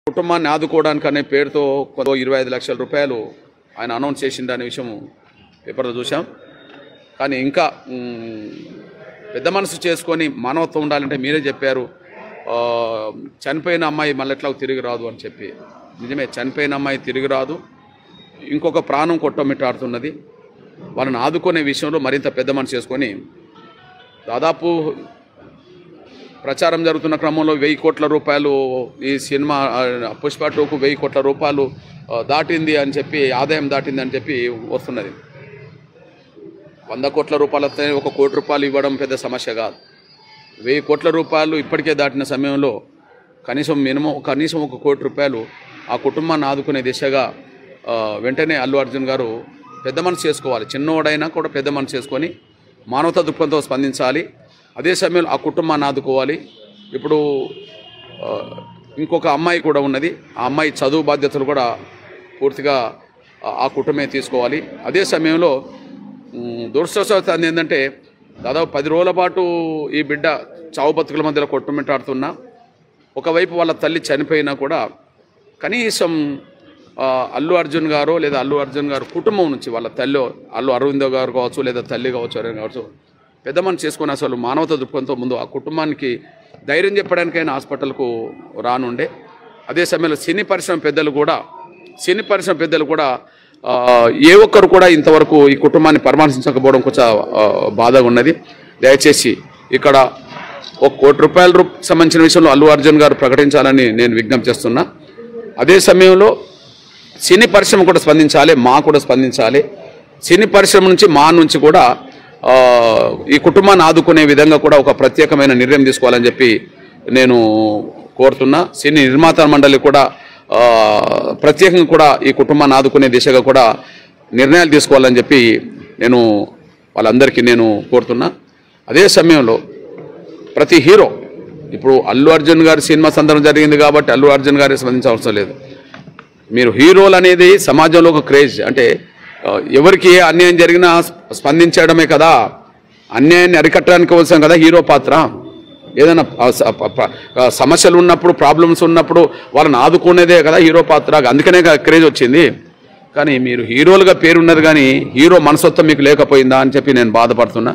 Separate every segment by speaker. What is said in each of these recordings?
Speaker 1: కుటుంబాన్ని ఆదుకోవడానికి అనే పేరుతో 25 లక్షల రూపాయలు ఆయన అనౌన్స్ చేసిందనే విషయం పేపర్లో చూసాం. కానీ ఇంకా పెద్ద మనసు చేసుకొని మానవత్వం ఉండాలంటే మీరే చెప్పారు, చనిపోయిన అమ్మాయి మళ్ళీ ఎట్లా తిరిగి రాదు అని చెప్పి. నిజమే, చనిపోయిన అమ్మాయి తిరిగి రాదు, ఇంకొక ప్రాణం కొట్టమిట్టాడుతున్నది. వాళ్ళని ఆదుకునే విషయంలో మరింత పెద్ద మనసు చేసుకొని దాదాపు ప్రచారం జరుగుతున్న క్రమంలో 1000 కోట్ల రూపాయలు ఈ సినిమా పుష్ప 2కు 1000 కోట్ల రూపాయలు దాటింది అని చెప్పి, ఆదాయం దాటింది అని చెప్పి వస్తున్నది. 100 కోట్ల రూపాయలతో 1 కోటి రూపాయలు ఇవ్వడం పెద్ద సమస్య కాదు. 1000 కోట్ల రూపాయలు ఇప్పటికే దాటిన సమయంలో కనీసం 1 కోటి రూపాయలు ఆ కుటుంబాన్ని ఆదుకునే దిశగా వెంటనే అల్లు అర్జున్ గారు పెద్ద మనసు చేసుకోవాలి. చిన్నోడైనా కూడా పెద్ద మనసు చేసుకొని మానవతా దృక్పథంతో స్పందించాలి. అదే సమయంలో ఆ కుటుంబాన్ని ఆదుకోవాలి. ఇప్పుడు ఇంకొక అమ్మాయి కూడా ఉన్నది, ఆ అమ్మాయి చదువు బాధ్యతలు కూడా పూర్తిగా ఆ కుటుంబమే తీసుకోవాలి. అదే సమయంలో దురదృష్టవశాత్తు ఏంటంటే దాదాపు 10 రోజుల పాటు ఈ బిడ్డ చావు బతుకుల మధ్యలో కొట్టుమిట్టాడుతున్నా, ఒకవైపు వాళ్ళ తల్లి చనిపోయినా కూడా కనీసం అల్లు అర్జున్ గారు లేదా అల్లు అర్జున్ గారు కుటుంబం నుంచి వాళ్ళ తల్లి అల్లు అరవిందో గారు కావచ్చు లేదా తల్లి కావచ్చు ఎవరైనా కావచ్చు పెద్ద మనసు చేసుకొని అసలు మానవతా దృక్పథంతో ముందు ఆ కుటుంబానికి ధైర్యం చెప్పడానికైనా హాస్పిటల్కు రానుండే. అదే సమయంలో సినీ పరిశ్రమ పెద్దలు కూడా ఏ ఒక్కరు కూడా ఇంతవరకు ఈ కుటుంబాన్ని పరామర్శించకపోవడం కొంచెం బాధగా ఉన్నది. దయచేసి ఇక్కడ 1 కోటి రూపాయల సంబంధించిన విషయంలో అల్లు అర్జున్ గారు ప్రకటించాలని నేను విజ్ఞప్తి చేస్తున్నా. అదే సమయంలో సినీ పరిశ్రమ కూడా స్పందించాలి, మా కూడా స్పందించాలి. సినీ పరిశ్రమ నుంచి మా నుంచి కూడా ఈ కుటుంబాన్ని ఆదుకునే విధంగా కూడా ఒక ప్రత్యేకమైన నిర్ణయం తీసుకోవాలని చెప్పి నేను కోరుతున్నా. సినీ నిర్మాత మండలి కూడా ప్రత్యేకంగా కూడా ఈ కుటుంబాన్ని ఆదుకునే దిశగా కూడా నిర్ణయాలు తీసుకోవాలని చెప్పి నేను వాళ్ళందరికీ నేను కోరుతున్నా. అదే సమయంలో ప్రతి హీరో ఇప్పుడు అల్లు అర్జున్ గారి సినిమా సందర్భం జరిగింది కాబట్టి అల్లు అర్జున్ గారి స్పందించవసరం లేదు. మీరు హీరోలు అనేది సమాజంలో ఒక క్రేజ్, అంటే ఎవరికి ఏ అన్యాయం జరిగినా స్పందించడమే కదా, అన్యాయాన్ని అరికట్టడానికి అవసరం కదా హీరో పాత్ర. ఏదైనా సమస్యలు ఉన్నప్పుడు, ప్రాబ్లమ్స్ ఉన్నప్పుడు వాళ్ళని ఆదుకునేదే కదా హీరో పాత్ర. అందుకనే క్రేజ్ వచ్చింది. కానీ మీరు హీరోలుగా పేరున్నారు కానీ హీరో మనసత్వం మీకు లేకపోయిందా అని చెప్పి నేను బాధపడుతున్నా.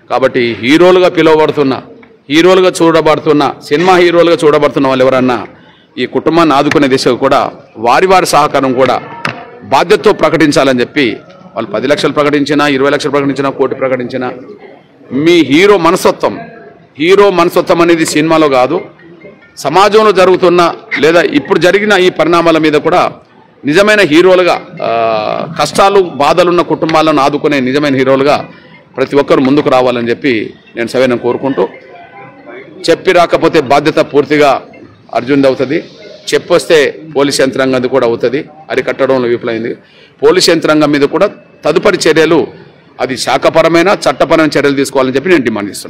Speaker 1: కాబట్టి హీరోలుగా పిలువబడుతున్నా, హీరోలుగా చూడబడుతున్నా, సినిమా హీరోలుగా చూడబడుతున్న వాళ్ళు ఎవరన్నా ఈ కుటుంబాన్ని ఆదుకునే దిశగా కూడా వారి సహకారం కూడా బాధ్యతతో ప్రకటించాలని చెప్పి వాళ్ళు 10 లక్షలు ప్రకటించినా, 20 లక్షలు ప్రకటించినా, కోటి ప్రకటించినా మీ హీరో మనస్తత్వం అనేది సినిమాలో కాదు, సమాజంలో జరుగుతున్న లేదా ఇప్పుడు జరిగిన ఈ పరిణామాల మీద కూడా నిజమైన హీరోలుగా కష్టాలు బాధలున్న కుటుంబాలను ఆదుకునే నిజమైన హీరోలుగా ప్రతి ఒక్కరు ముందుకు రావాలని చెప్పి నేను సవినయం కోరుకుంటూ, చెప్పి రాకపోతే బాధ్యత పూర్తిగా అర్జున్ది అవుతుంది, చెప్పొస్తే పోలీస్ యంత్రాంగం కూడా అవుతుంది. అరికట్టడంలో విఫలమైంది. పోలీస్ యంత్రాంగం మీద కూడా తదుపరి చర్యలు అది శాఖపరమైన చట్టపరమైన చర్యలు తీసుకోవాలని చెప్పి నేను డిమాండ్ చేస్తున్నాను.